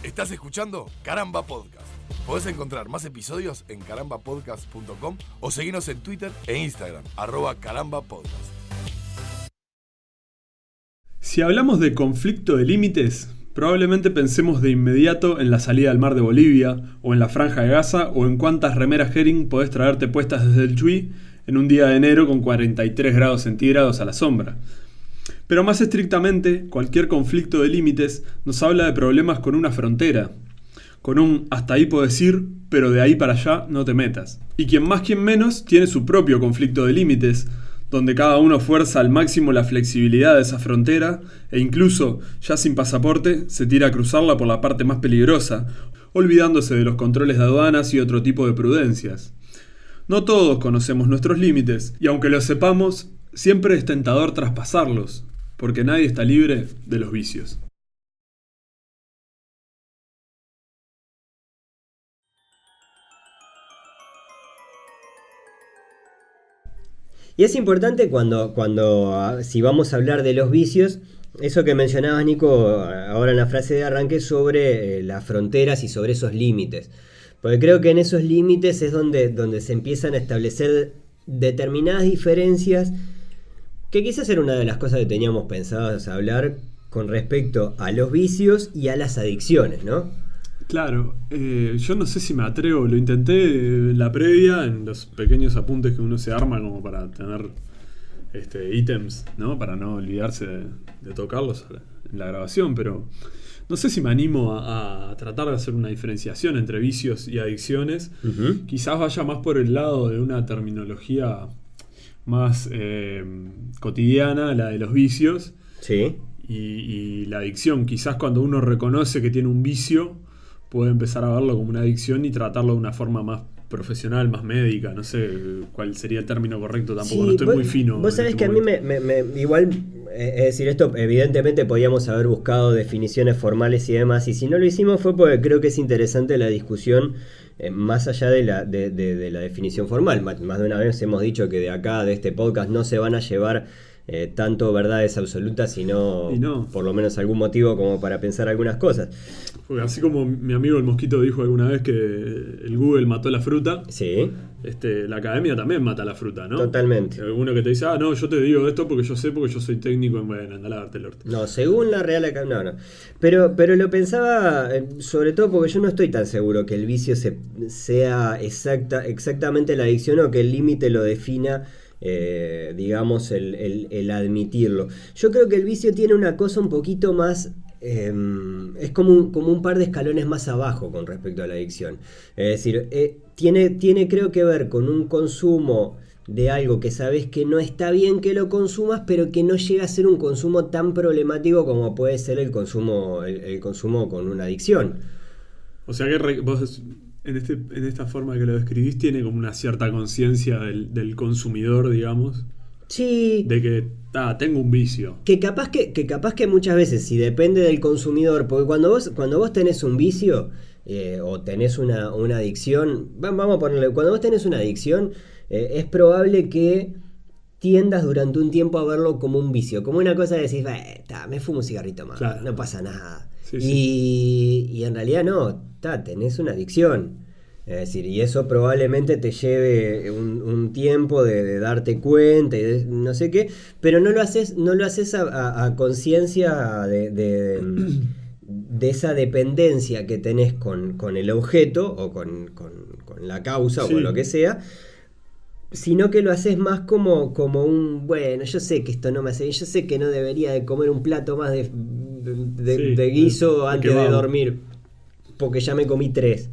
Estás escuchando Caramba Podcast. Podés encontrar más episodios en carambapodcast.com o seguirnos en Twitter e Instagram, @carambapodcast. Si hablamos de conflicto de límites, probablemente pensemos de inmediato en la salida al mar de Bolivia, o en la franja de Gaza, o en cuántas remeras Hering podés traerte puestas desde el Chuy en un día de enero con 43 grados centígrados a la sombra. Pero más estrictamente, cualquier conflicto de límites nos habla de problemas con una frontera, con un hasta ahí podés ir, pero de ahí para allá no te metas. Y quien más quien menos tiene su propio conflicto de límites, donde cada uno fuerza al máximo la flexibilidad de esa frontera e incluso, ya sin pasaporte, se tira a cruzarla por la parte más peligrosa, olvidándose de los controles de aduanas y otro tipo de prudencias. No todos conocemos nuestros límites, y aunque los sepamos, siempre es tentador traspasarlos, porque nadie está libre de los vicios. Y es importante si vamos a hablar de los vicios, eso que mencionabas, Nico, ahora en la frase de arranque, sobre las fronteras y sobre esos límites. Porque creo que en esos límites es donde se empiezan a establecer determinadas diferencias, que quizás era una de las cosas que teníamos pensadas hablar con respecto a los vicios y a las adicciones, ¿no? Claro, yo no sé si me atrevo, lo intenté en la previa, en los pequeños apuntes que uno se arma como para tener ítems, ¿no? Para no olvidarse de tocarlos en la grabación, pero no sé si me animo a tratar de hacer una diferenciación entre vicios y adicciones. Uh-huh. Quizás vaya más por el lado de una terminología más cotidiana, la de los vicios. Sí. Y la adicción, quizás cuando uno reconoce que tiene un vicio, puede empezar a verlo como una adicción y tratarlo de una forma más profesional, más médica. No sé cuál sería el término correcto, tampoco, Sí, no estoy muy fino. Vos sabés que momento. A mí igual, es decir, esto evidentemente podíamos haber buscado definiciones formales y demás, y si no lo hicimos fue porque creo que es interesante la discusión más allá de la definición formal. Más de una vez hemos dicho que de acá, de este podcast, no se van a llevar tanto verdades absolutas, sino por lo menos algún motivo como para pensar algunas cosas. Porque así como mi amigo el Mosquito dijo alguna vez que el Google mató la fruta, sí, la academia también mata la fruta, ¿no? Totalmente. Alguno que te dice, no, yo te digo esto porque yo sé, porque yo soy técnico en, bueno, anda a lavarte el orto. No, según la Real Academia, no. Pero lo pensaba, sobre todo porque yo no estoy tan seguro que el vicio sea exactamente la adicción, o que el límite lo defina, digamos, el admitirlo. Yo creo que el vicio tiene una cosa un poquito más, es como un par de escalones más abajo con respecto a la adicción. Es decir, tiene creo que ver con un consumo de algo que sabes que no está bien que lo consumas, pero que no llega a ser un consumo tan problemático como puede ser el consumo con una adicción. O sea que vos en esta forma que lo describís tiene como una cierta conciencia del consumidor, digamos. Sí. De que tengo un vicio. Que capaz que muchas veces, si depende del consumidor, porque cuando vos tenés un vicio, o tenés una adicción, vamos a ponerle, cuando vos tenés una adicción, es probable que tiendas durante un tiempo a verlo como un vicio, como una cosa de decir, me fumo un cigarrito más, claro, no pasa nada. Sí, y en realidad no, tenés una adicción. Es decir, y eso probablemente te lleve un tiempo de darte cuenta y de no sé qué, pero no lo haces a conciencia de esa dependencia que tenés con el objeto o con la causa, sí, o con lo que sea, sino que lo haces más como un, bueno, yo sé que esto no me hace bien, yo sé que no debería de comer un plato más de guiso antes de dormir, porque ya me comí 3.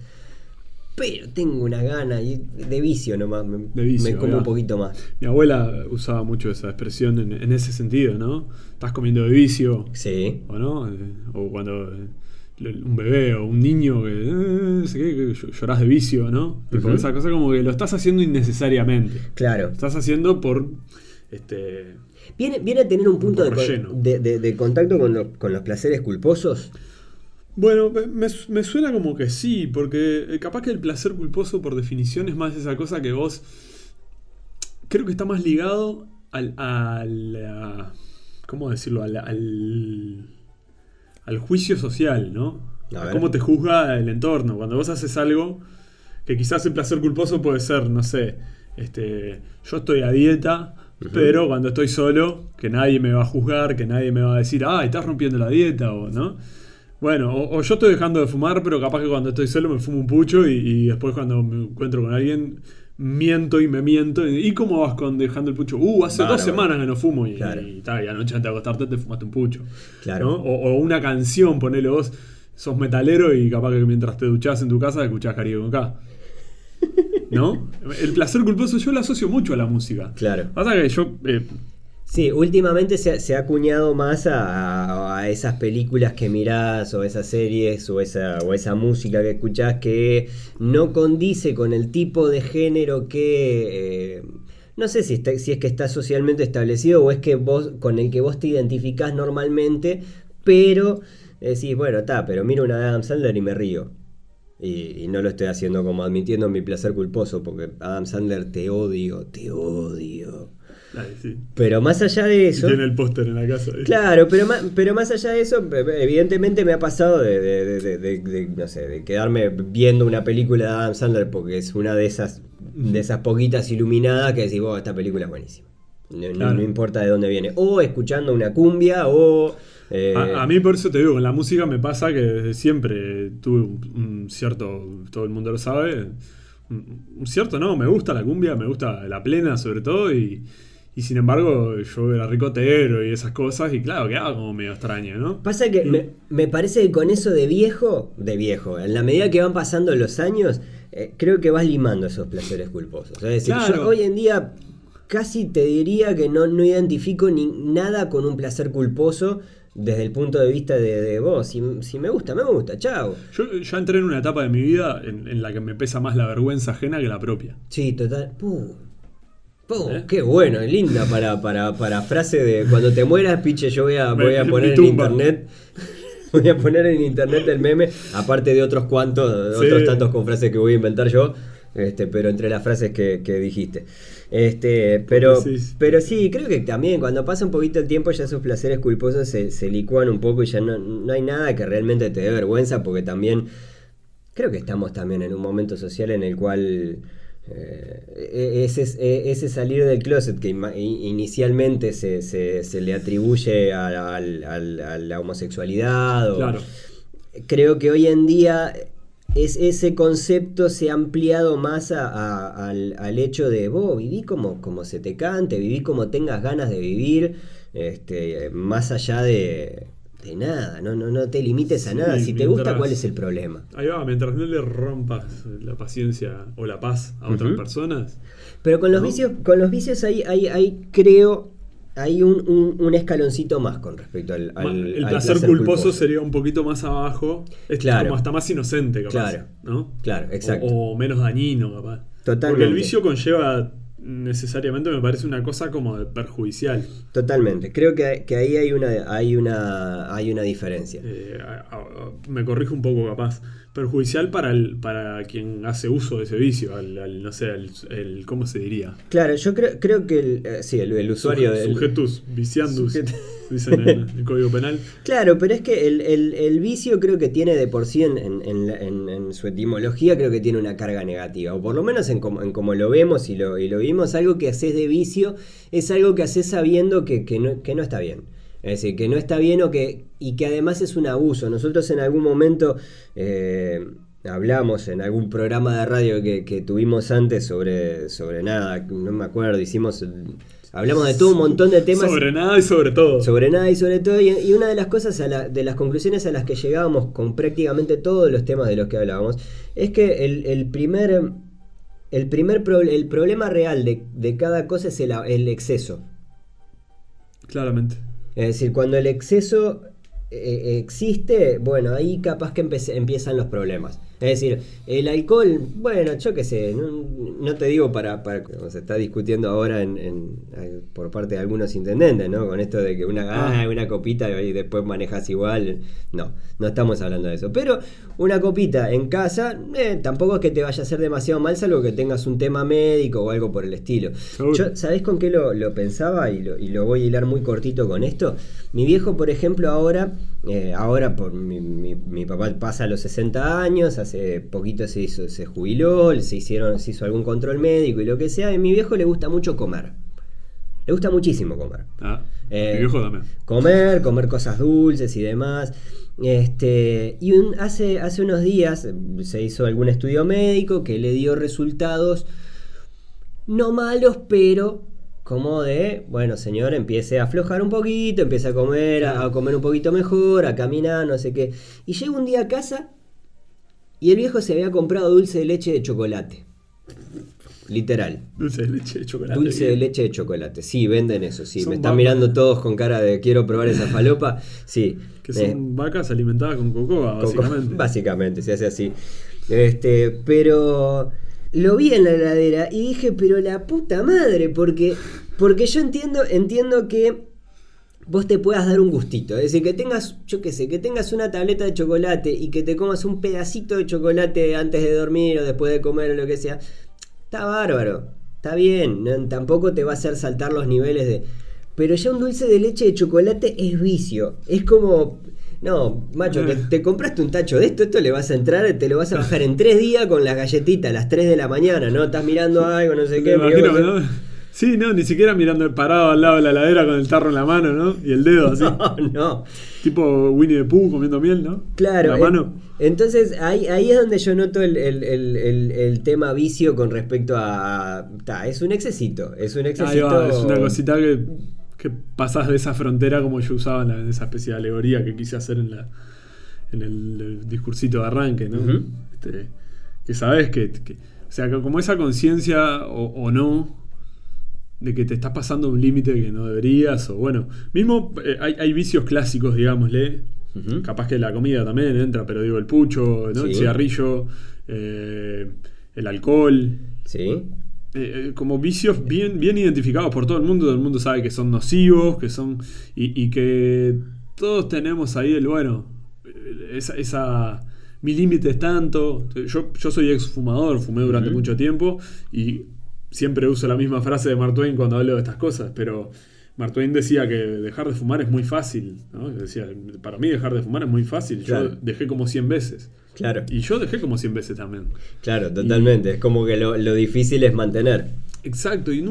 Pero tengo una gana de vicio nomás, me como un poquito más. Mi abuela usaba mucho esa expresión en ese sentido, ¿no? Estás comiendo de vicio. Sí. ¿O no? O cuando un bebé o un niño que llorás de vicio, ¿no? Uh-huh. Porque esa cosa como que lo estás haciendo innecesariamente. Claro. Estás haciendo por... ¿Viene a tener un punto de contacto con los placeres culposos? Bueno, me suena como que sí, porque capaz que el placer culposo por definición es más esa cosa que vos... Creo que está más ligado ¿cómo decirlo? Al juicio social, ¿no? A a ver. cómo te juzga el entorno. Cuando vos haces algo que quizás el placer culposo puede ser, no sé, yo estoy a dieta, pero cuando estoy solo, que nadie me va a juzgar, que nadie me va a decir, estás rompiendo la dieta, o no. Bueno, o yo estoy dejando de fumar, pero capaz que cuando estoy solo me fumo un pucho y después cuando me encuentro con alguien miento y me miento. ¿Y cómo vas con dejando el pucho? Hace Bárbaro. 2 semanas que no fumo y, Claro. y anoche antes de acostarte te fumaste un pucho. Claro. ¿No? O una canción, ponele vos, sos metalero y capaz que mientras te duchás en tu casa escuchás Caribe con K. ¿No? El placer culposo yo lo asocio mucho a la música. Claro. Pasa que yo... Sí, últimamente se ha acuñado más a esas películas que mirás, o esas series, o esa música que escuchás que no condice con el tipo de género que... no sé si es que está socialmente establecido o es que con el que vos te identificás normalmente, pero decís, bueno, pero miro una de Adam Sandler y me río. Y no lo estoy haciendo como admitiendo mi placer culposo, porque Adam Sandler te odio. sí. Pero más allá de eso... Tiene el póster en la casa. Claro, pero más allá de eso, evidentemente me ha pasado no sé, de quedarme viendo una película de Adam Sandler porque es una de esas poquitas iluminadas que decís, esta película es buenísima. Claro. No importa de dónde viene. O escuchando una cumbia, o... A mí por eso te digo, con la música me pasa que desde siempre tuve un cierto, todo el mundo lo sabe, un cierto me gusta la cumbia, me gusta la plena sobre todo y sin embargo yo era ricotero y esas cosas y claro, quedaba como medio extraño, ¿no? Pasa que me parece que con eso de viejo, en la medida que van pasando los años, creo que vas limando esos placeres culposos. Es decir, Claro. yo hoy en día casi te diría que no identifico nada con un placer culposo desde el punto de vista de vos. Si me gusta, chao. Yo ya entré en una etapa de mi vida en la que me pesa más la vergüenza ajena que la propia. Sí, total. Qué bueno, linda para frase de cuando te mueras, piche, yo voy a poner en tumba. internet. Voy a poner en internet el meme, aparte de otros tantos con frases que voy a inventar yo, pero entre las frases que dijiste. Pero sí, creo que también cuando pasa un poquito el tiempo ya esos placeres culposos se licúan un poco y ya no hay nada que realmente te dé vergüenza, porque también creo que estamos también en un momento social en el cual ese salir del closet que inicialmente se le atribuye a la homosexualidad, Claro. Creo que hoy en día ese concepto se ha ampliado más al hecho de vos viví como se te cante, viví como tengas ganas de vivir, más allá de nada, no te limites a nada. Si te gusta, ¿cuál es el problema? Ahí va, mientras no le rompas la paciencia o la paz a otras personas. Pero con los vicios hay creo, hay un escaloncito más con respecto al El al placer culposo sería un poquito más abajo. Es Claro. como hasta más inocente, capaz. Claro. ¿No? Claro, exacto. O menos dañino, capaz. Totalmente. Porque el vicio conlleva necesariamente, me parece, una cosa como de perjudicial. Totalmente. Creo que ahí hay una diferencia. Me corrijo un poco, capaz. Perjudicial para quien hace uso de ese vicio, no sé, ¿cómo se diría? Claro, yo creo que el usuario del Sujetus viciandus, dicen en el Código Penal. Claro, pero es que el vicio creo que tiene de por sí en su etimología, creo que tiene una carga negativa, o por lo menos en como lo vemos y lo vimos. Algo que haces de vicio es algo que haces sabiendo que no está bien. Es decir, que no está bien y que además es un abuso. Nosotros en algún momento hablamos en algún programa de radio que tuvimos antes sobre nada, no me acuerdo, hablamos de todo un montón de temas. Sobre nada y sobre todo. Sobre nada y sobre todo. Y una de las cosas, de las conclusiones a las que llegábamos con prácticamente todos los temas de los que hablábamos, es que el problema real de cada cosa es el exceso. Claramente. Es decir, cuando el exceso existe, bueno, ahí capaz que empiezan los problemas. Es decir, el alcohol, bueno, yo qué sé, no te digo como se está discutiendo ahora por parte de algunos intendentes, ¿no? Con esto de que una copita y después manejas igual. No estamos hablando de eso. Pero una copita en casa, tampoco es que te vaya a hacer demasiado mal, salvo que tengas un tema médico o algo por el estilo. Yo, ¿sabés con qué lo pensaba? Y lo voy a hilar muy cortito con esto. Mi viejo, por ejemplo, ahora por mi papá pasa a los 60 años, hace poquito se jubiló, se hizo algún control médico y lo que sea, y a mi viejo le gusta mucho comer. Le gusta muchísimo comer. Mi viejo también. Comer cosas dulces y demás. Hace unos días se hizo algún estudio médico que le dio resultados no malos, pero como de, bueno, señor, empiece a aflojar un poquito, empiece a comer un poquito mejor, a caminar, no sé qué. Y llega un día a casa y el viejo se había comprado dulce de leche de chocolate. Literal. Dulce de leche de chocolate. Dulce de leche de chocolate. Sí, venden eso, sí. Me están mirando todos con cara de quiero probar esa falopa. Sí. Que son vacas alimentadas con cocoa, básicamente. Básicamente, se hace así. Pero lo vi en la heladera y dije, pero la puta madre, porque yo entiendo que vos te puedas dar un gustito. Es decir, que tengas, yo qué sé, que tengas una tableta de chocolate y que te comas un pedacito de chocolate antes de dormir o después de comer o lo que sea. Está bárbaro, está bien, tampoco te va a hacer saltar los niveles de... Pero ya un dulce de leche de chocolate es vicio, es como... No, macho, te compraste un tacho de esto le vas a entrar, te lo vas a bajar en 3 días con las galletitas a las 3 de la mañana, ¿no? Estás mirando algo, no sé qué... ¿no? Sí, no, ni siquiera mirando parado al lado de la heladera con el tarro en la mano, ¿no? Y el dedo así. No. Tipo Winnie the Pooh comiendo miel, ¿no? Claro. La mano. Entonces ahí es donde yo noto el tema vicio con respecto a... es un excesito. Es una cosita que pasás de esa frontera como yo usaba en esa especie de alegoría que quise hacer en el discursito de arranque, ¿no? Uh-huh. Que sabés que o sea, que como esa conciencia o no de que te estás pasando un límite que no deberías, o bueno, mismo hay vicios clásicos, digámosle. Uh-huh. Capaz que la comida también entra, pero digo el pucho, ¿no? Sí. El cigarrillo, el alcohol. Sí. Como vicios bien identificados por todo el mundo sabe que son nocivos, que son y que todos tenemos ahí esa mi límite es tanto. Yo soy ex fumador, fumé durante mucho tiempo y siempre uso la misma frase de Mark Twain cuando hablo de estas cosas, pero Mark Twain decía que dejar de fumar es muy fácil, ¿no? Decía, para mí dejar de fumar es muy fácil. Claro. Yo dejé como 100 veces. Claro. Y yo dejé como 100 veces también. Claro, totalmente. Es como que lo difícil es mantener. Exacto, y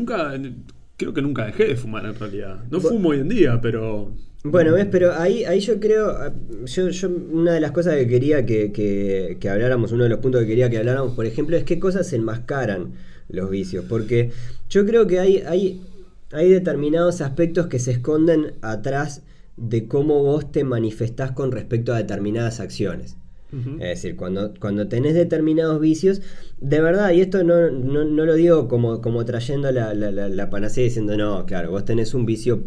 creo que nunca dejé de fumar en realidad. No fumo hoy en día, pero... Bueno, ves, pero ahí yo creo, yo una de las cosas que quería que habláramos, uno de los puntos que quería que habláramos, por ejemplo, es qué cosas enmascaran los vicios. Porque yo creo que hay determinados aspectos que se esconden atrás de cómo vos te manifestás con respecto a determinadas acciones. Uh-huh. Es decir, cuando tenés determinados vicios, de verdad, y esto no lo digo como trayendo la panacea diciendo, no, claro, vos tenés un vicio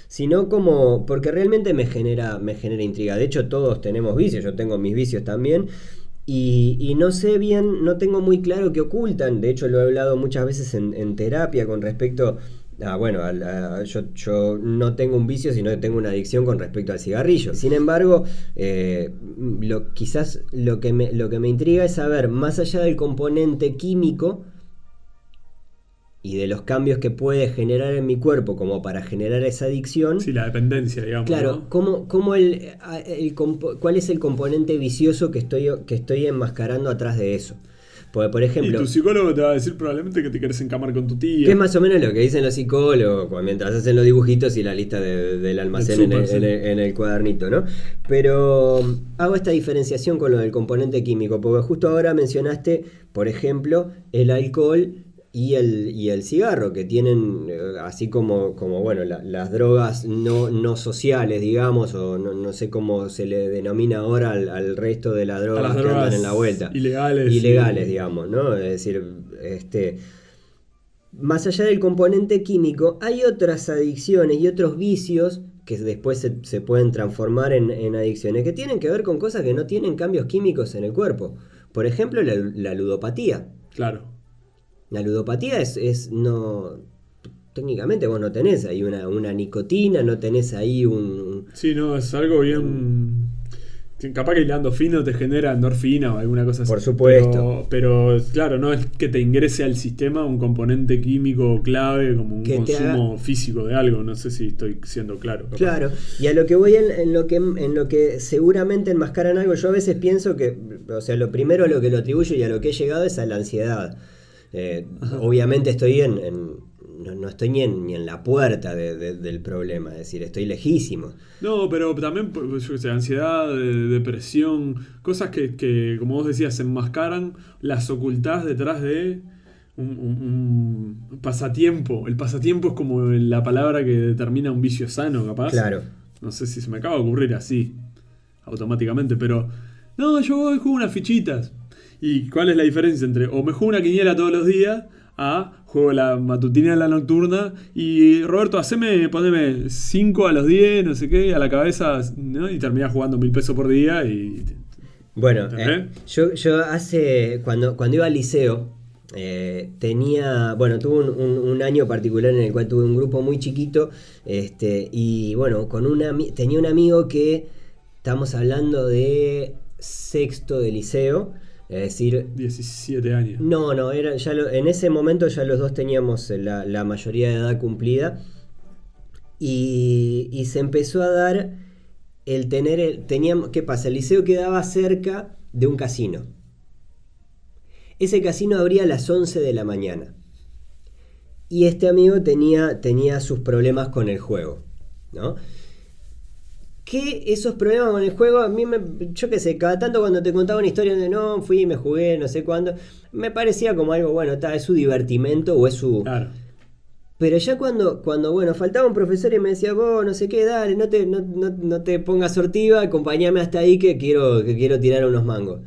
sino porque realmente me genera intriga. De hecho, todos tenemos vicios, yo tengo mis vicios también. Y no sé bien, no tengo muy claro qué ocultan. De hecho, lo he hablado muchas veces en terapia con respecto a, yo no tengo un vicio, sino que tengo una adicción con respecto al cigarrillo. Sin embargo, quizás lo que me intriga es saber, más allá del componente químico y de los cambios que puede generar en mi cuerpo como para generar esa adicción. Sí, la dependencia, digamos. Claro, ¿no? ¿Cuál es el componente vicioso que estoy enmascarando atrás de eso? Porque, por ejemplo... Y tu psicólogo te va a decir probablemente que te querés encamar con tu tía. Que es más o menos lo que dicen los psicólogos mientras hacen los dibujitos y la lista del almacén en el cuadernito, ¿no? Pero hago esta diferenciación con lo del componente químico, porque justo ahora mencionaste, por ejemplo, el alcohol y el cigarro, que tienen, así como bueno, las drogas no sociales, digamos, o no sé cómo se le denomina ahora al resto de las drogas que andan en la vuelta. Ilegales, digamos, ¿no? Es decir, más allá del componente químico, hay otras adicciones y otros vicios que después se pueden transformar en adicciones, que tienen que ver con cosas que no tienen cambios químicos en el cuerpo. Por ejemplo, la ludopatía. Claro. La ludopatía es no... Técnicamente vos no tenés ahí una nicotina, no tenés ahí un... Sí, no, es algo bien... Capaz que hilando fino te genera endorfina o alguna cosa así. Por supuesto. Pero claro, no es que te ingrese al sistema un componente químico clave como un que consumo físico de algo. No sé si estoy siendo claro. Capaz. Claro, y a lo que voy en lo que seguramente enmascaran algo, yo a veces pienso que, o sea, lo primero a lo que lo atribuyo y a lo que he llegado es a la ansiedad. Obviamente estoy no estoy ni en la puerta del problema, es decir, estoy lejísimo. No, pero también, yo qué sé, ansiedad, depresión, cosas que, como vos decías, se enmascaran, las ocultás detrás de un pasatiempo. El pasatiempo es como la palabra que determina un vicio sano, capaz. Claro. No sé si se me acaba de ocurrir así, automáticamente, pero... No, yo voy y juego unas fichitas. ¿Y cuál es la diferencia entre o me juego una quiniela todos los días a juego la matutina y la nocturna y Roberto, poneme 5 a los 10, no sé qué, a la cabeza, ¿no? Y terminás jugando 1.000 pesos por día y... Bueno, yo hace... Cuando iba al liceo, tuve un año particular en el cual tuve un grupo muy chiquito, y bueno, tenía un amigo que, estamos hablando de sexto de liceo, es decir... 17 años. No, en ese momento ya los dos teníamos la mayoría de edad cumplida, y se empezó a dar ¿qué pasa? El liceo quedaba cerca de un casino. Ese casino abría a las 11 de la mañana. Y este amigo tenía sus problemas con el juego, ¿no? Que esos problemas con el juego, a mí yo qué sé, cada tanto cuando te contaba una historia de no, fui y me jugué, no sé cuándo, me parecía como algo, bueno, es su divertimento o es su... Claro. Pero ya cuando bueno, faltaba un profesor y me decía, vos, no sé qué, dale, no te pongas sortiva, acompáñame hasta ahí que quiero tirar unos mangos.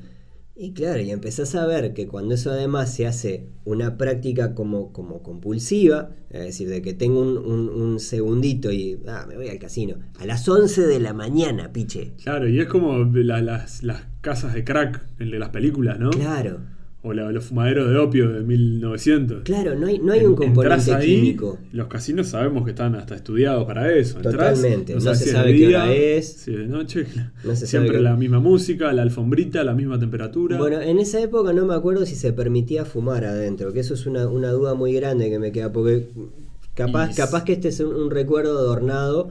Y claro, y empezás a ver que cuando eso además se hace una práctica como compulsiva, es decir, de que tengo un segundito y me voy al casino, a las 11 de la mañana, piche. Claro, y es como las casas de crack, el de las películas, ¿no? Claro. O los fumaderos de opio de 1900. Claro, no hay un componente ahí, químico. Los casinos sabemos que están hasta estudiados para eso. Totalmente, Entrás, no se si sabe de qué día, hora es. si de noche, No se siempre sabe la misma música, la alfombrita, la misma temperatura. Bueno, en esa época no me acuerdo si se permitía fumar adentro, que eso es una duda muy grande que me queda, porque capaz que este es un recuerdo adornado.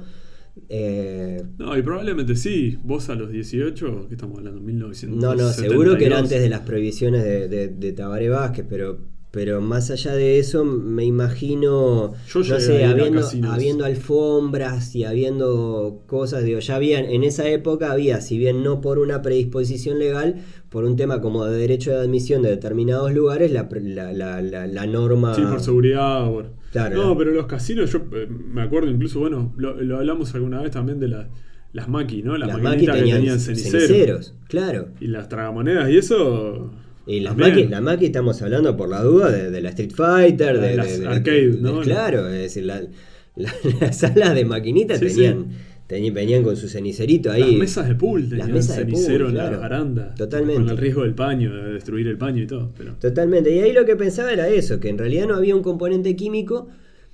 No, y probablemente sí. Vos a los 18, ¿qué estamos hablando? 1972. No, seguro que era antes de las prohibiciones de Tabaré Vázquez, pero más allá de eso, me imagino, no sé, habiendo alfombras y habiendo cosas, digo, ya en esa época había, si bien no por una predisposición legal, por un tema como de derecho de admisión de determinados lugares, la norma... Sí, por seguridad. Claro, no, pero los casinos, yo me acuerdo incluso, bueno, lo hablamos alguna vez también de las maquis, ¿no? Las maquinitas que tenían ceniceros. Claro. Y las tragamonedas y eso... Y las Maki estamos hablando por la duda de la Street Fighter, de las arcade, ¿no? Claro, es decir, las salas de maquinitas venían con su cenicerito ahí. Las mesas de pool tenían cenicero en la baranda. Totalmente. Con el riesgo del paño, de destruir el paño y todo. Pero... Totalmente. Y ahí lo que pensaba era eso, que en realidad no había un componente químico,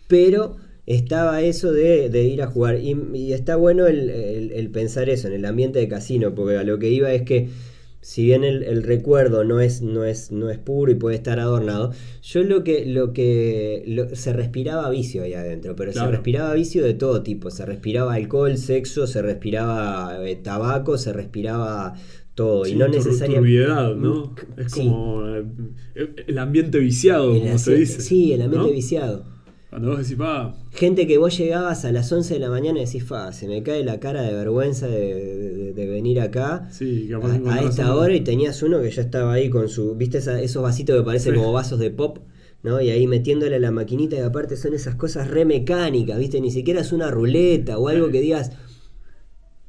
pero estaba eso de ir a jugar. Y está bueno el pensar eso en el ambiente de casino, porque a lo que iba es que si bien el recuerdo no es puro y puede estar adornado, yo se respiraba vicio ahí adentro, pero claro. Se respiraba vicio de todo tipo, se respiraba alcohol, sexo, se respiraba tabaco, se respiraba todo, sí, y no necesariamente turbiedad, ¿no? Es como el ambiente viciado, como se dice. Sí, el ambiente ¿no? viciado. Cuando vos decís, gente que vos llegabas a las 11 de la mañana y decís, se me cae la cara de vergüenza de venir acá sí, a esta hora, y tenías uno que ya estaba ahí con su, ¿viste esos vasitos que parecen como vasos de pop? ¿No? Y ahí metiéndole a la maquinita, y aparte son esas cosas re mecánicas, ¿viste? Ni siquiera es una ruleta o algo que digas...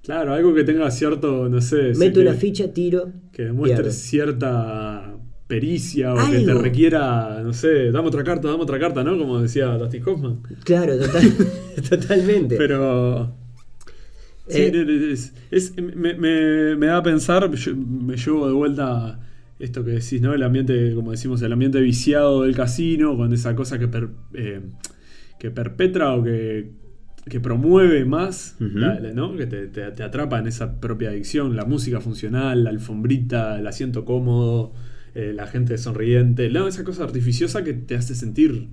Claro, algo que tenga cierto, no sé... Meto una ficha, tiro... Que demuestre cierta... pericia o ¿algo? Que te requiera, no sé, dame otra carta, ¿no? Como decía Dustin Hoffman. Claro, totalmente. Pero Sí, me da a pensar, me llevo de vuelta esto que decís, ¿no? El ambiente, como decimos, el ambiente viciado del casino, con esa cosa que perpetra o que promueve más, ¿no? Que te atrapa en esa propia adicción, la música funcional, la alfombrita, el asiento cómodo, la gente sonriente, ¿no? Esa cosa artificiosa que te hace sentir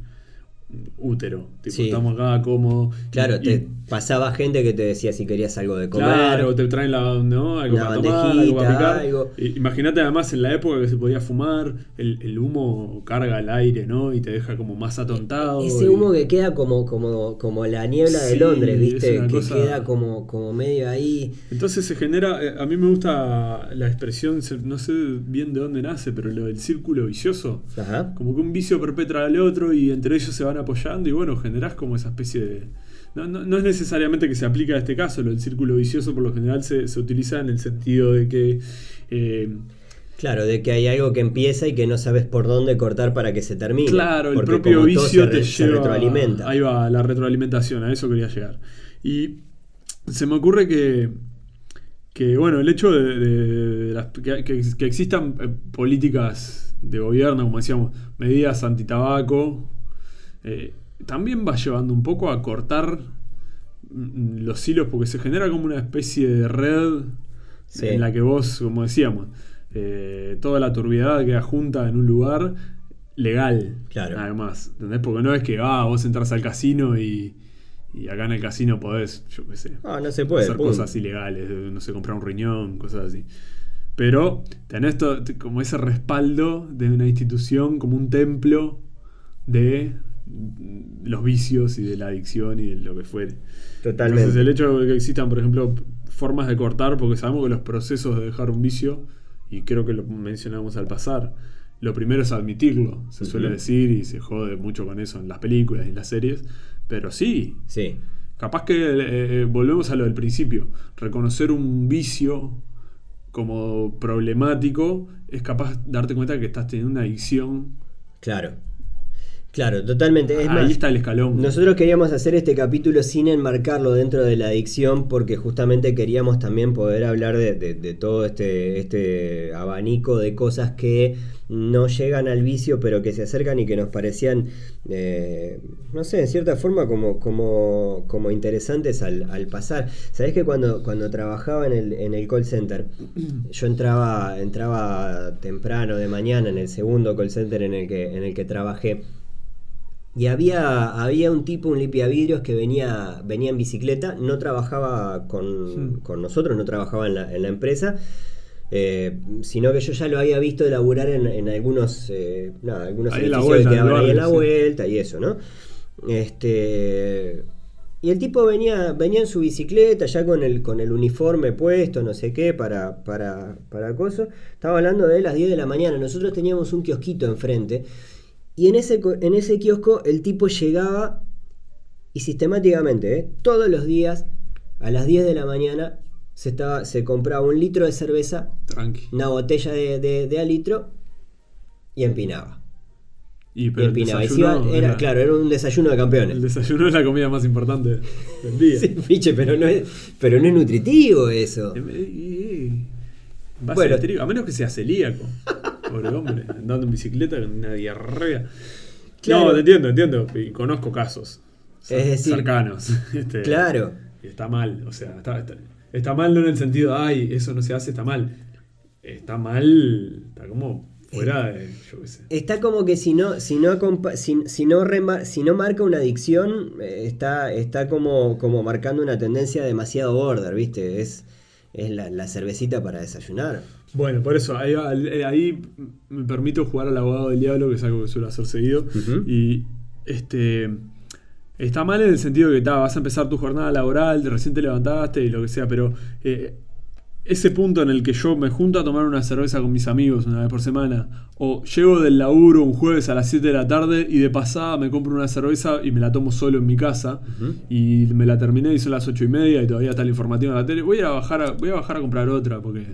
útero, tipo, Sí. estamos acá cómodo. Claro, te pasaba gente que te decía si querías algo de comer. Claro, te traen ¿no? algo Una para tomar, algo para picar. bandejita, algo. Imagínate además en la época que se podía fumar, el humo carga el aire, ¿no? Y te deja como más atontado. Ese humo que queda como la niebla de Sí, Londres, es ¿viste? una Que cosa- queda como medio ahí. Entonces se genera, a mí me gusta la expresión, no sé bien de dónde nace, pero lo del círculo vicioso. Ajá. Como que un vicio perpetra al otro y entre ellos se van apoyando y bueno, generás como esa especie de... No es necesariamente que se aplique a este caso, lo del círculo vicioso por lo general se utiliza en el sentido de que... Claro, de que hay algo que empieza y que no sabes por dónde cortar para que se termine. Claro, el Porque propio como todo vicio se lleva... retroalimenta. Ahí va, la retroalimentación, a eso quería llegar. Y se me ocurre que bueno, el hecho que existan políticas de gobierno, como decíamos, medidas antitabaco, también va llevando un poco a cortar los hilos, porque se genera como una especie de red Sí. en la que vos, como decíamos, toda la turbiedad queda junta en un lugar legal, Claro. además, ¿entendés? Porque no es que vos entras al casino y acá en el casino podés, yo qué sé, No se puede. hacer punto. cosas ilegales, no sé, comprar un riñón, cosas así. Pero tenés como ese respaldo de una institución, como un templo de los vicios y de la adicción y de lo que fuere. Totalmente. Entonces el hecho de que existan, por ejemplo, formas de cortar, porque sabemos que los procesos de dejar un vicio, y creo que lo mencionamos al pasar, lo primero es admitirlo, se suele decir y se jode mucho con eso en las películas y en las series, pero sí, Sí. capaz que volvemos a lo del principio, reconocer un vicio como problemático es capaz de darte cuenta que estás teniendo una adicción. Claro. Claro, totalmente. Es Ahí más, está el escalón. nosotros queríamos hacer este capítulo sin enmarcarlo dentro de la adicción porque justamente queríamos también poder hablar de todo este abanico de cosas que no llegan al vicio pero que se acercan y que nos parecían, no sé, en cierta forma como interesantes al pasar. Sabés que cuando trabajaba en el call center, yo entraba temprano de mañana en el segundo call center en el que trabajé. Y había un tipo, un limpiavidrios que venía en bicicleta, no trabajaba con nosotros, no trabajaba en la empresa, sino que yo ya lo había visto laburar en algunos Ahí en la edificios vuelta que del quedaban ahí en la barrio, sí. vuelta y eso, ¿no? Y el tipo venía en su bicicleta, ya con el uniforme puesto, no sé qué, para acoso. Estaba hablando de las 10 de la mañana, nosotros teníamos un kiosquito enfrente. Y en ese kiosco el tipo llegaba y sistemáticamente, todos los días, a las 10 de la mañana, se compraba un litro de cerveza, Tranqui. una botella de a litro y empinaba. Y Y pero el empinaba. Y se desayuno iba- era un desayuno de el campeones. desayuno es la comida más importante del día. Sí, fiche, pero no es nutritivo eso. Va a Bueno. ser trigo, a menos que sea celíaco. Pobre hombre, andando en bicicleta con una diarrea. Claro. No, te entiendo. Y conozco casos Es decir, cercanos. Claro. Y está mal, o sea, está mal no en el sentido, ay, eso no se hace, está mal. Está mal, está como fuera de, yo qué sé. Está como que si no marca una adicción, está como marcando una tendencia demasiado border, ¿viste? Es la cervecita para desayunar. Bueno, por eso, ahí me permito jugar al abogado del diablo, que es algo que suelo hacer seguido. Ujú. Y está mal en el sentido de que vas a empezar tu jornada laboral, recién te levantaste y lo que sea, pero ese punto en el que yo me junto a tomar una cerveza con mis amigos una vez por semana, o llego del laburo un jueves a las 7 de la tarde y de pasada me compro una cerveza y me la tomo solo en mi casa, y me la terminé y son las 8:30 y todavía está el informativo en la tele, voy a bajar a comprar otra porque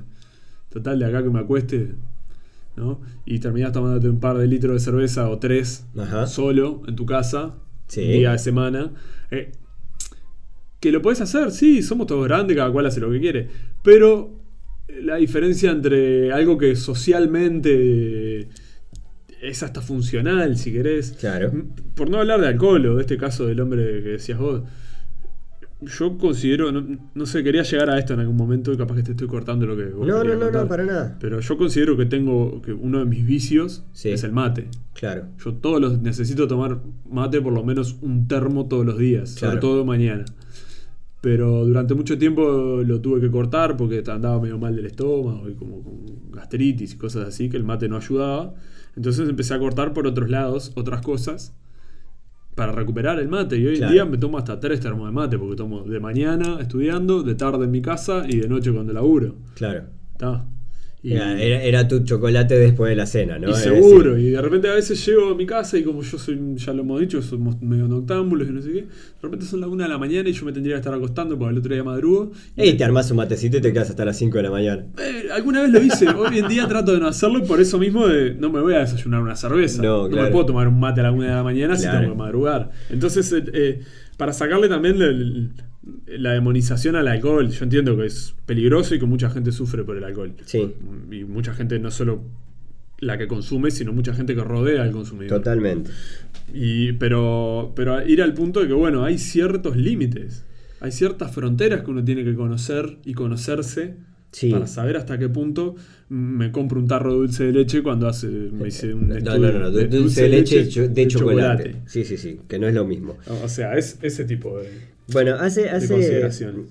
total de acá que me acueste, ¿no? Y terminás tomándote un par de litros de cerveza o 3 Ajá. solo en tu casa, Sí. un día de semana. que lo podés hacer, sí, somos todos grandes, cada cual hace lo que quiere. Pero la diferencia entre algo que socialmente es hasta funcional, si querés. Claro. Por no hablar de alcohol o de este caso del hombre que decías vos. Yo considero, no sé, quería llegar a esto en algún momento y capaz que te estoy cortando lo que vos No, querías contar. para nada. Pero yo considero que uno de mis vicios Sí. es el mate. Claro. Yo necesito tomar mate por lo menos un termo todos los días, Claro. sobre todo mañana. Pero durante mucho tiempo lo tuve que cortar porque andaba medio mal del estómago y como con gastritis y cosas así, que el mate no ayudaba. Entonces empecé a cortar por otros lados, otras cosas, para recuperar el mate. Y hoy en día me tomo hasta 3 termos de mate, porque tomo de mañana estudiando, de tarde en mi casa y de noche cuando laburo. Claro. ¿Está? Y, Era tu chocolate después de la cena, ¿no? y seguro, y de repente a veces llego a mi casa y como yo soy, ya lo hemos dicho, somos medio noctámbulos y no sé qué, de repente son las 1 de la mañana y yo me tendría que estar acostando porque el otro día madrugo. Y te armás un matecito y te quedas hasta las 5 de la mañana. Alguna vez lo hice, hoy en día trato de no hacerlo por eso mismo de no me voy a desayunar una cerveza. No, claro. Me puedo tomar un mate a la 1 de la mañana Claro. si tengo que madrugar. Entonces, para sacarle también la demonización al alcohol, yo entiendo que es peligroso y que mucha gente sufre por el alcohol. Sí. Y mucha gente, no solo la que consume, sino mucha gente que rodea al consumidor. Totalmente. Pero ir al punto de que, bueno, hay ciertos límites. Hay ciertas fronteras que uno tiene que conocer y conocerse. Sí. Para saber hasta qué punto me compro un tarro de dulce de leche cuando me hice un estudio No, dulce de leche de chocolate. Sí, que no es lo mismo. O sea, es ese tipo de Bueno, hace consideración.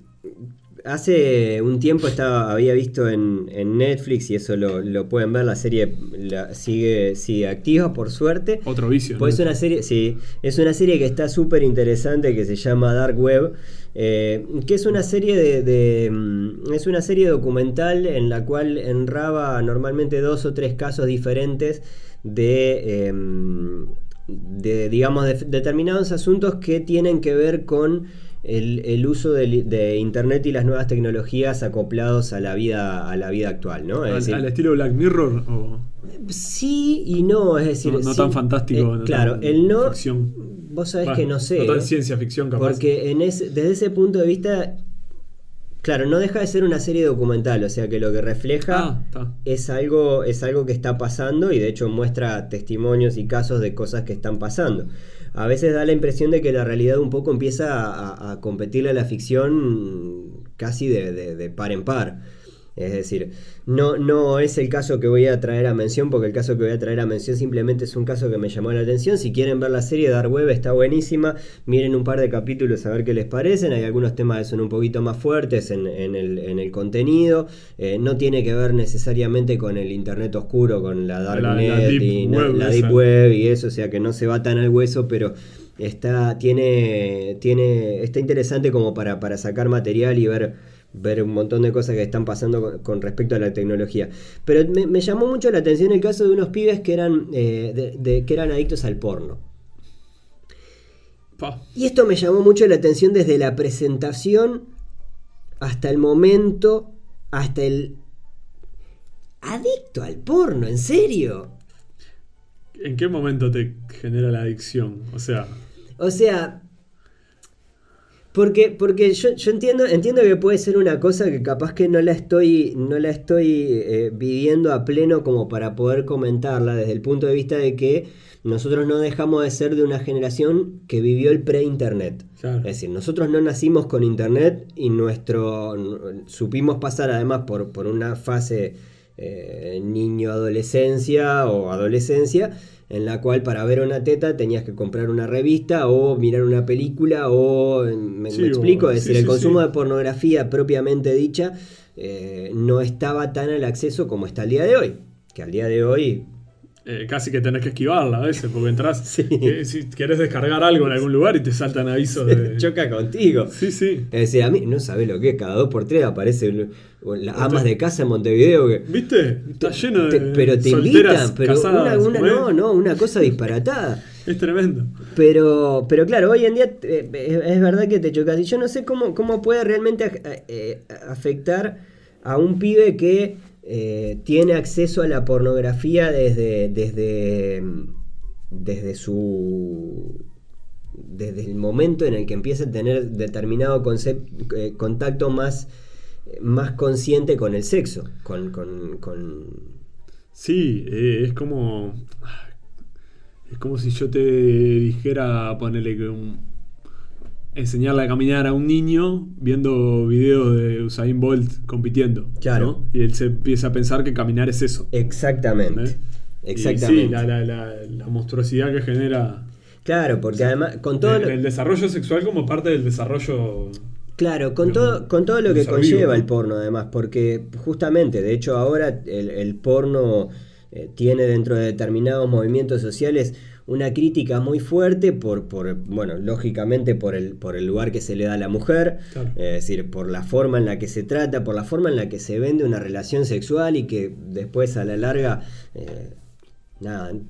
Hace un tiempo había visto en Netflix, y eso lo pueden ver, la serie sigue activa, por suerte. Otro vicio, Pues ¿no? es una serie que está súper interesante, que se llama Dark Web, que es una serie es una serie documental en la cual enraba normalmente 2 o 3 casos diferentes de digamos, de determinados asuntos que tienen que ver con el uso de internet y las nuevas tecnologías acoplados a la vida actual, ¿no? Es decir, Al estilo Black Mirror o sí y no, es decir, no sí, tan fantástico, no claro, tan el no, ficción. vos sabés Bueno, que no sé, no tan ciencia ficción capaz. porque desde ese punto de vista, claro, no deja de ser una serie documental, o sea que lo que refleja es algo que está pasando, y de hecho muestra testimonios y casos de cosas que están pasando. A veces da la impresión de que la realidad un poco empieza a competirle a la ficción casi de par en par. Es decir, no es el caso que voy a traer a mención, porque el caso que voy a traer a mención simplemente es un caso que me llamó la atención. Si quieren ver la serie, Dark Web está buenísima, miren un par de capítulos a ver qué les parecen. Hay algunos temas que son un poquito más fuertes en el contenido, no tiene que ver necesariamente con el internet oscuro, con la darknet y la deep web y eso, o sea que no se va tan al hueso, pero está interesante como para sacar material y ver un montón de cosas que están pasando con respecto a la tecnología. Pero me llamó mucho la atención el caso de unos pibes que eran que eran adictos al porno. Y esto me llamó mucho la atención desde la presentación hasta el momento, hasta el adicto al porno, ¿en serio? ¿En qué momento te genera la adicción? O sea, porque yo entiendo que puede ser una cosa que capaz que no la estoy viviendo a pleno como para poder comentarla desde el punto de vista de que nosotros no dejamos de ser de una generación que vivió el pre-internet. claro. Es decir, nosotros no nacimos con internet y supimos pasar además por una fase niño-adolescencia o adolescencia, en la cual para ver una teta tenías que comprar una revista o mirar una película me explico, es decir, el consumo de pornografía propiamente dicha no estaba tan al acceso como está al día de hoy, que al día de hoy casi que tenés que esquivarla a veces, porque entras sí. Si querés descargar algo en algún lugar y te saltan avisos de... choca contigo. Sí. Es decir, a mí no sabés lo que es, cada 2x3 aparece las amas de casa en Montevideo que, ¿viste? Está lleno de pero te solteras invitan, pero casadas, una cosa disparatada. Es tremendo. Pero claro, hoy en día es verdad que te chocas. Y yo no sé cómo puede realmente afectar a un pibe que tiene acceso a la pornografía desde su desde el momento en el que empieza a tener determinado contacto más consciente con el sexo, Sí, es como si yo te dijera ponerle enseñarle a caminar a un niño viendo videos de Usain Bolt compitiendo, claro, ¿no? Y él se empieza a pensar que caminar es eso. Exactamente. Exactamente. Y sí, la monstruosidad que genera. Claro, porque además con todo el desarrollo sexual como parte del desarrollo. Claro, con todo lo que conlleva el porno, además, porque justamente, de hecho, ahora el porno tiene dentro de determinados movimientos sociales una crítica muy fuerte bueno, lógicamente por el lugar que se le da a la mujer, claro. Es decir, por la forma en la que se trata, por la forma en la que se vende una relación sexual y que después a la larga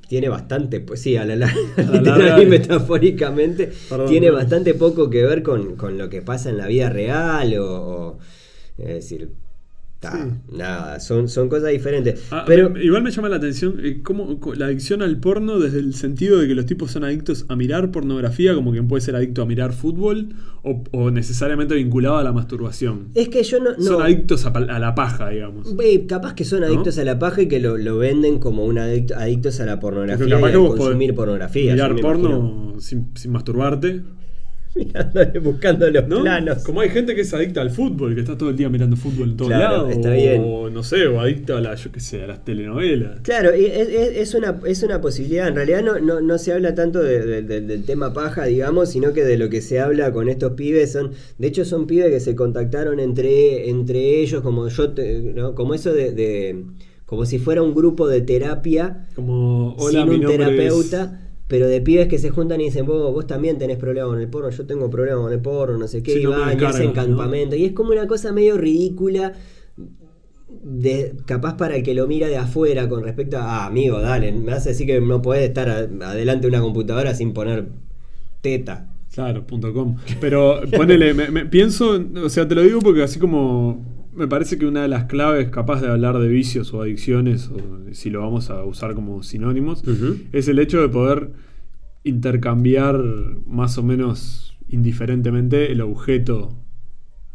tiene bastante, pues sí, a la larga y metafóricamente, tiene bastante poco que ver con lo que pasa en la vida real es decir, son cosas diferentes. Pero igual me llama la atención cómo la adicción al porno desde el sentido de que los tipos son adictos a mirar pornografía, como quien puede ser adicto a mirar fútbol, o necesariamente vinculado a la masturbación. Es que yo no son adictos a la paja, digamos. Capaz que son adictos a la paja y que lo venden como adictos a la pornografía y a consumir pornografía. Mirar porno sin masturbarte. Buscando los planos. Como hay gente que es adicta al fútbol, que está todo el día mirando fútbol en todos lados. Está bien. O no sé, o adicta a a las telenovelas. Claro, es una posibilidad. En realidad no se habla tanto del tema paja, digamos, sino que de lo que se habla con estos pibes de hecho son pibes que se contactaron entre ellos, como como eso de como si fuera un grupo de terapia, como sin un terapeuta. Pero de pibes que se juntan y dicen, vos también tenés problemas con el porno, yo tengo problemas con el porno, no sé qué, y van y hacen campamento. Y es como una cosa medio ridícula, capaz para el que lo mira de afuera con respecto a, amigo, dale, me vas a decir que no podés estar adelante de una computadora sin poner teta. Claro, .com. Pero ponele, me pienso, o sea, te lo digo porque así como me parece que una de las claves capaz de hablar de vicios o adicciones, o si lo vamos a usar como sinónimos, es el hecho de poder intercambiar más o menos indiferentemente el objeto,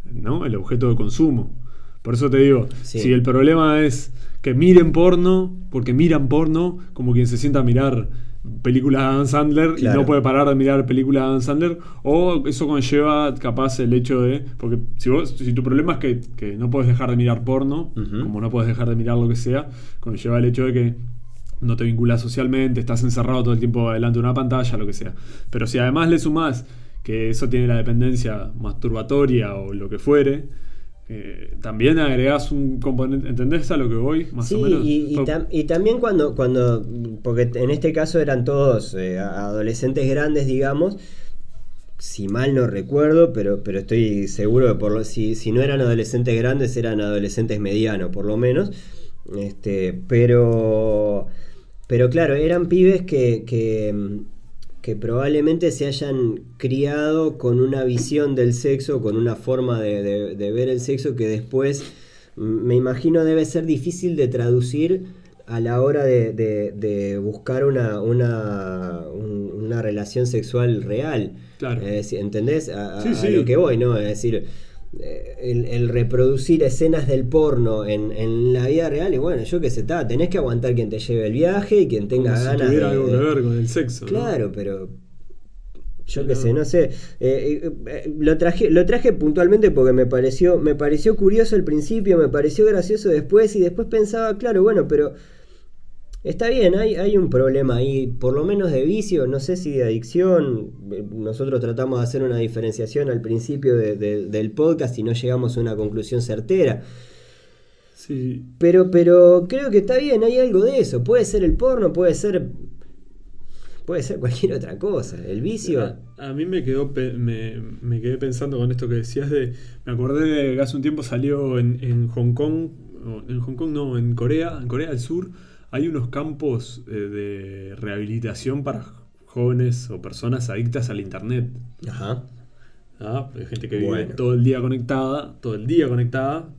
¿no? El objeto de consumo. Por eso te digo, si el problema es que miren porno, porque miran porno como quien se sienta a mirar películas de Adam Sandler, claro, y no puede parar de mirar películas de Adam Sandler, o eso conlleva capaz el hecho de, porque si tu problema es que no puedes dejar de mirar porno, como no puedes dejar de mirar lo que sea, conlleva el hecho de que no te vinculas socialmente, estás encerrado todo el tiempo delante de una pantalla, lo que sea. Pero si además le sumás que eso tiene la dependencia masturbatoria o lo que fuere, también agregás un componente, ¿entendés a lo que voy? Más o menos. Y también cuando, porque en este caso eran todos adolescentes grandes, digamos, si mal no recuerdo, pero estoy seguro que si no eran adolescentes grandes, eran adolescentes medianos, por lo menos. Pero claro, eran pibes que probablemente se hayan criado con una visión del sexo, con una forma de ver el sexo que después me imagino debe ser difícil de traducir a la hora de buscar una relación sexual real. Claro. ¿Entendés? Sí. A lo que voy, ¿no? Es decir, el reproducir escenas del porno en la vida real, y bueno, yo qué sé, tenés que aguantar quien te lleve el viaje y quien tenga como ganas si tuviera algo que ver con el sexo, claro, ¿no? Pero yo qué sé, no sé, lo traje puntualmente porque me pareció curioso al principio, me pareció gracioso después, y después pensaba, claro, bueno, pero está bien, hay un problema ahí, por lo menos de vicio, no sé si de adicción. Nosotros tratamos de hacer una diferenciación al principio del podcast y no llegamos a una conclusión certera. Sí. Pero creo que está bien, hay algo de eso. Puede ser el porno, puede ser cualquier otra cosa. El vicio. A mí me quedé pensando con esto que decías me acordé de que hace un tiempo salió en Hong Kong, en Corea del Sur. Hay unos campos de rehabilitación para jóvenes o personas adictas al internet. Ajá. Hay gente que vive Bueno. todo el día conectada,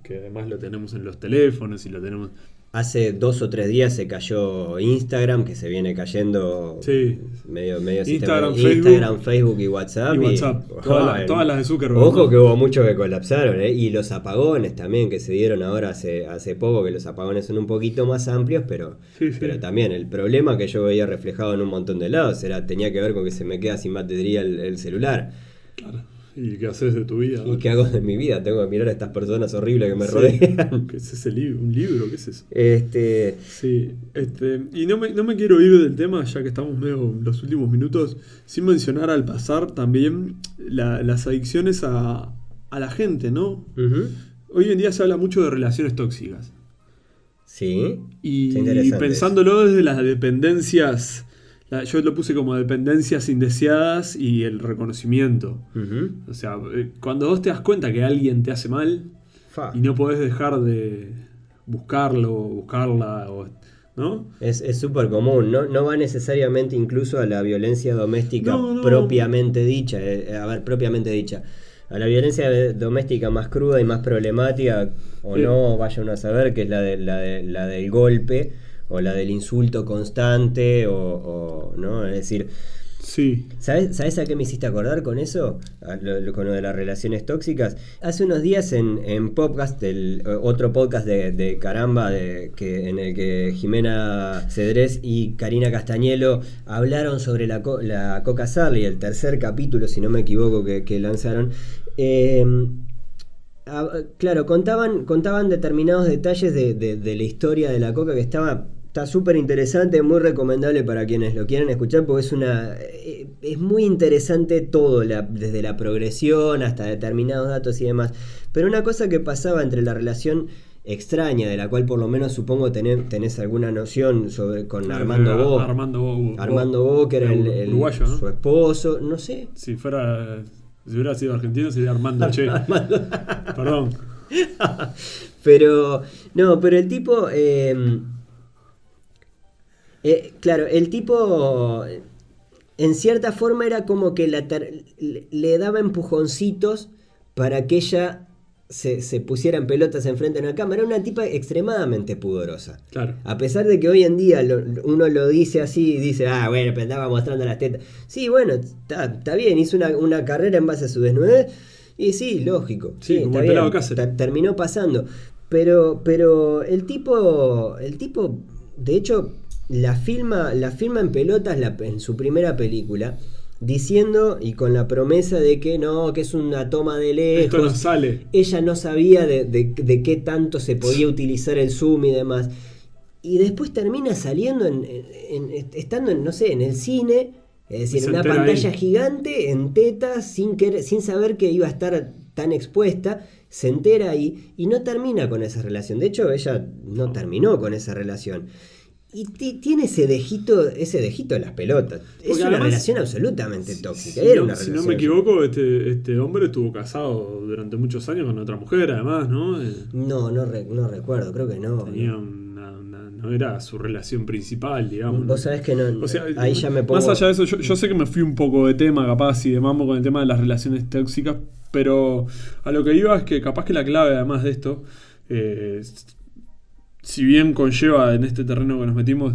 que además lo tenemos en los teléfonos y lo tenemos... Hace 2 o 3 días se cayó Instagram, que se viene cayendo Sí. medio Instagram, sistema. Facebook. Instagram, Facebook y WhatsApp. Y WhatsApp. Todas las de Zuckerberg. Ojo ¿no? que hubo muchos que colapsaron, ¿eh? Y los apagones también que se dieron ahora hace poco, que los apagones son un poquito más amplios, pero, Sí, sí. pero también el problema que yo veía reflejado en un montón de lados tenía que ver con que se me queda sin batería el celular. Claro. ¿Y qué haces de tu vida? ¿Y qué hago de mi vida? Tengo que mirar a estas personas horribles que me Sí. rodean. ¿Qué es ese libro? ¿Un libro? ¿Qué es eso? Sí, Y no me quiero ir del tema, ya que estamos medio en los últimos minutos, sin mencionar al pasar también las adicciones a la gente, ¿no? Ujú. Hoy en día se habla mucho de relaciones tóxicas. Sí, Y está interesante pensándolo desde las dependencias, yo lo puse como dependencias indeseadas y el reconocimiento. Ujú. O sea, cuando vos te das cuenta que alguien te hace mal Fa. y no podés dejar de buscarlo, buscarla, ¿no? Es súper común, no va necesariamente incluso a la violencia doméstica No. propiamente dicha, propiamente dicha. A la violencia doméstica más cruda y más problemática, o Sí. no, vaya uno a saber, que es la del golpe, o la del insulto constante, o ¿no? Es decir, Sí. ¿sabes a qué me hiciste acordar con eso? Con lo de las relaciones tóxicas. Hace unos días en podcast, otro podcast de Caramba, en el que Jimena Cedrés y Karina Castañelo hablaron sobre la Coca Sarli, el tercer capítulo, si no me equivoco, que lanzaron. Claro, contaban determinados detalles de la historia de la Coca que está súper interesante, muy recomendable para quienes lo quieran escuchar, porque es muy interesante todo, desde la progresión hasta determinados datos y demás. Pero una cosa que pasaba entre la relación extraña, de la cual por lo menos supongo tenés alguna noción con Armando Bo. Armando Bo, que era el uruguayo, ¿no? su esposo, no sé. Si hubiera sido argentino sería Armando Che. Perdón. pero el tipo... claro, el tipo en cierta forma era como que le daba empujoncitos para que ella se pusiera en pelotas enfrente de una cámara. Era una tipa extremadamente pudorosa. Claro. A pesar de que hoy en día uno lo dice así, dice, bueno, pero andaba mostrando las tetas. Sí, bueno, está bien, hizo una carrera en base a su desnudez. Y sí, lógico. Sí, como está el bien, pelado Cáceres. terminó pasando. Pero el tipo, de hecho, la filma en pelotas en su primera película, diciendo y con la promesa de que no, que es una toma de lejos. Esto no sale. Ella no sabía de qué tanto se podía utilizar el zoom y demás. Y después termina saliendo estando no sé, en el cine, es decir, en una pantalla gigante, en tetas, sin saber que iba a estar tan expuesta. Se entera ahí y no termina con esa relación. De hecho, ella no terminó con esa relación. Y tiene ese dejito de las pelotas. Porque es una además, relación absolutamente tóxica. Si no me equivoco, este hombre estuvo casado durante muchos años con otra mujer, además, ¿no? No recuerdo, creo que no. Tenía no era su relación principal, digamos. Vos sabés que no. O sea, ahí ya me pongo. Más allá de eso, yo sé que me fui un poco de tema, capaz, y de mambo con el tema de las relaciones tóxicas, pero a lo que iba es que capaz que la clave, además de esto, si bien conlleva en este terreno que nos metimos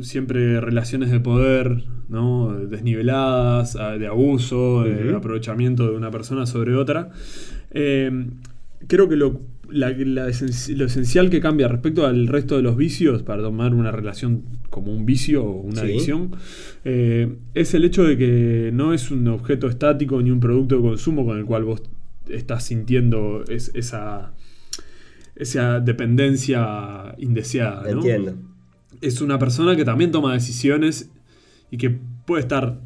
siempre relaciones de poder, ¿no? Desniveladas, de abuso, de aprovechamiento de una persona sobre otra, creo que lo esencial que cambia respecto al resto de los vicios, para tomar una relación como un vicio o una adicción, es el hecho de que no es un objeto estático ni un producto de consumo con el cual vos estás sintiendo esa dependencia indeseada, ¿no? Entiendo. Es una persona que también toma decisiones y que puede estar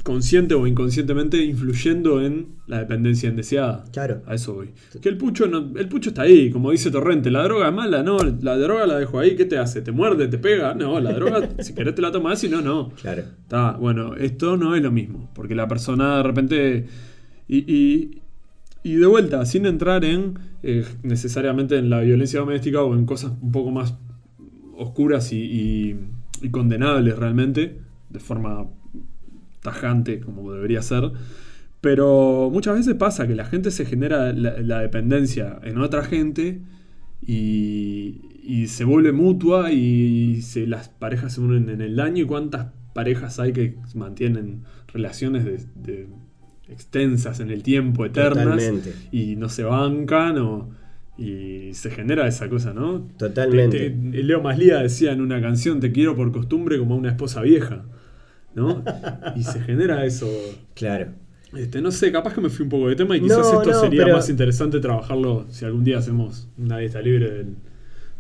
consciente o inconscientemente influyendo en la dependencia indeseada. Claro. A eso voy. Que el pucho está ahí, como dice Torrente. La droga es mala, no, la droga la dejo ahí. ¿Qué te hace? ¿Te muerde? ¿Te pega? No, la droga, si querés te la tomás, si no, no. Claro. Está, bueno, esto no es lo mismo, porque la persona de repente... Y de vuelta, sin entrar necesariamente en la violencia doméstica o en cosas un poco más oscuras y condenables realmente, de forma tajante como debería ser. Pero muchas veces pasa que la gente se genera la dependencia en otra gente y se vuelve mutua y las parejas se unen en el daño. ¿Y cuántas parejas hay que mantienen relaciones de extensas en el tiempo, eternas? Totalmente. Y no se bancan y se genera esa cosa, ¿no? Totalmente. Leo Maslía decía en una canción: te quiero por costumbre como a una esposa vieja, ¿no? Y se genera eso. Claro. No sé, capaz que me fui un poco de tema y quizás esto sería más interesante trabajarlo si algún día hacemos Nadie está libre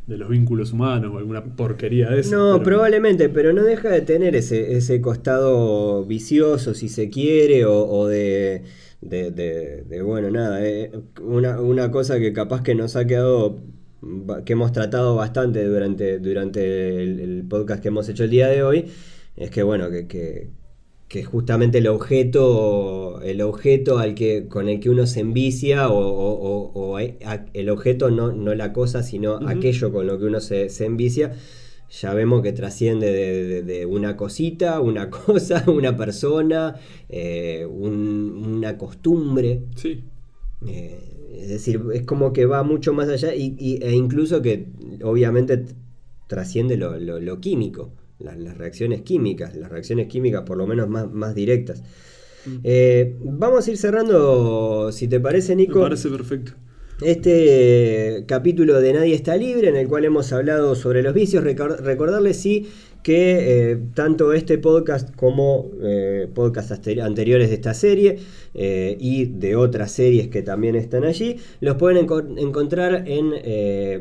de los vínculos humanos o alguna porquería de eso. No, probablemente, pero no deja de tener ese costado vicioso, si se quiere, o de bueno, nada, una cosa que capaz que nos ha quedado, que hemos tratado bastante durante el podcast que hemos hecho el día de hoy, es que bueno, que justamente el objeto con el que uno se envicia, el objeto, no la cosa, sino aquello con lo que uno se envicia, ya vemos que trasciende de una cosita, una cosa, una persona, una costumbre. Sí. Es decir, es como que va mucho más allá e incluso que obviamente trasciende lo químico. Las reacciones químicas por lo menos más directas. Vamos a ir cerrando, si te parece, Nico. Me parece perfecto. Este capítulo de Nadie está libre, en el cual hemos hablado sobre los vicios. Recordarles, sí, que tanto este podcast como podcasts anteriores de esta serie y de otras series que también están allí, los pueden encontrar en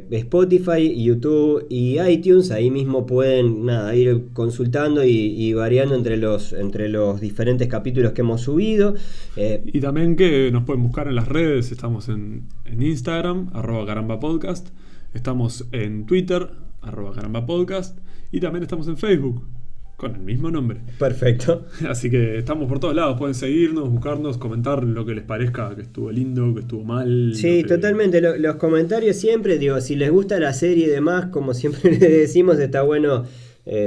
Spotify, YouTube y iTunes. Ahí mismo pueden ir consultando y variando entre los diferentes capítulos que hemos subido. Y también que nos pueden buscar en las redes. Estamos en Instagram, @carambapodcast. Estamos en Twitter, @carambapodcast. Y también estamos en Facebook, con el mismo nombre. Perfecto. Así que estamos por todos lados. Pueden seguirnos, buscarnos, comentar lo que les parezca, que estuvo lindo, que estuvo mal. Sí, totalmente. Los comentarios siempre, digo, si les gusta la serie y demás, como siempre les decimos, está bueno.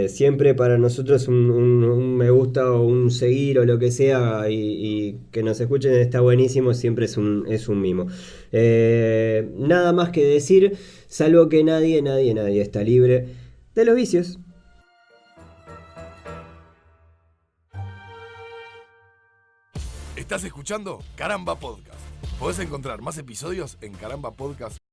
Siempre para nosotros un me gusta o un seguir o lo que sea, y que nos escuchen está buenísimo. Siempre es un mimo. Nada más que decir, salvo que nadie está libre de los vicios. Estás escuchando Caramba Podcast. Podés encontrar más episodios en carambapodcast.com.